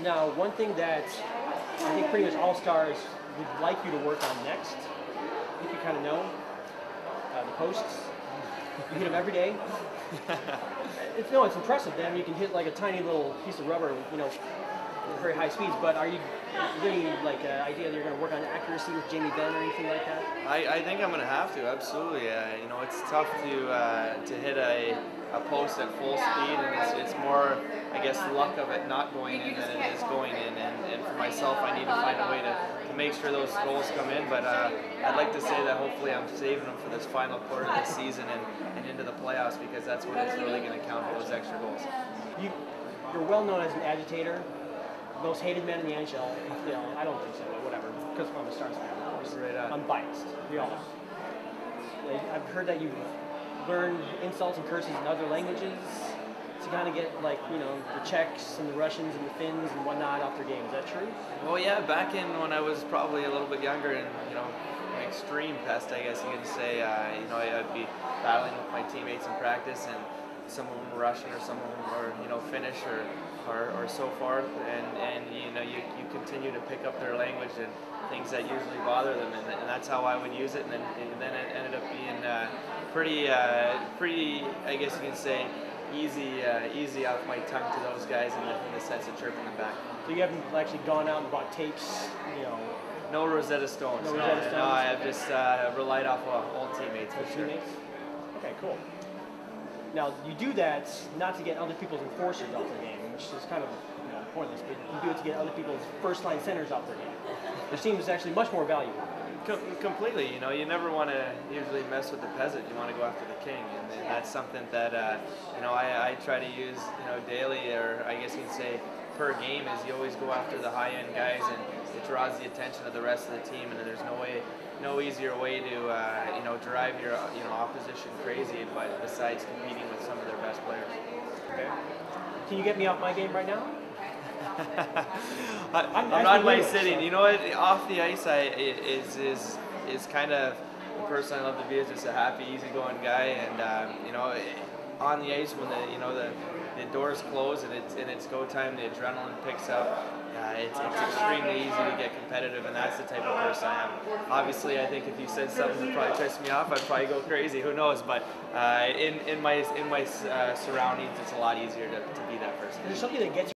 Now, one thing that I think pretty much all stars would like you to work on next, I think you kind of know, the posts. You hit them every day. It's impressive. Damn, you can hit like a tiny little piece of rubber, at very high speeds. But are you really like idea that you're going to work on accuracy with Jamie Benn or anything like that? I think I'm going to have to, absolutely. It's tough to hit a post at full speed, and it's more, I guess, luck of it not going in than it is going in. And for myself, I need to find a way to make sure those goals come in. But I'd like to say that hopefully I'm saving them for this final quarter of the season and into the playoffs, because that's when it's really going to count for those extra goals. You're well known as an agitator. Most hated man in the NHL. I don't think so, but whatever. Because I'm a Stars fan, of course. Right on. I'm biased. We all are. I've heard that you've learned insults and curses in other languages to kind of get, the Czechs and the Russians and the Finns and whatnot off their game. Is that true? Well, yeah. Back in when I was probably a little bit younger and an extreme pest, I guess you could say. I'd be battling with my teammates in practice, and some of them were Russian or some of them were Finnish or so forth, and you continue to pick up their language and things that usually bother them, and that's how I would use it, and then it ended up being pretty I guess you can say easy off my tongue to those guys in the sense of chirping them back. So you haven't actually gone out and bought tapes, No Rosetta Stones. No Rosetta Stones. No, I've just relied off old teammates for sure. Teammates? Okay, cool. Now, you do that not to get other people's enforcers off their game, which is kind of pointless, but you do it to get other people's first-line centers off their game. Which seems actually much more valuable. Completely. You never want to usually mess with the peasant. You want to go after the king, and that's something that I try to use daily, or I guess you'd say per game, is you always go after the high-end guys, and it draws the attention of the rest of the team, and there's no easier way to drive your opposition crazy besides competing with some of their best players. Okay. Can you get me off my game right now? I'm not my sitting. You know what? Off the ice, is kind of the person I love to be. Is just a happy, easygoing guy, and on the ice when the doors close and it's go time, the adrenaline picks up. It's extremely easy to get competitive, and that's the type of person I am. Obviously, I think if you said something that probably pissed me off, I'd probably go crazy. Who knows? But in my surroundings, it's a lot easier to be that person. Is there something that gets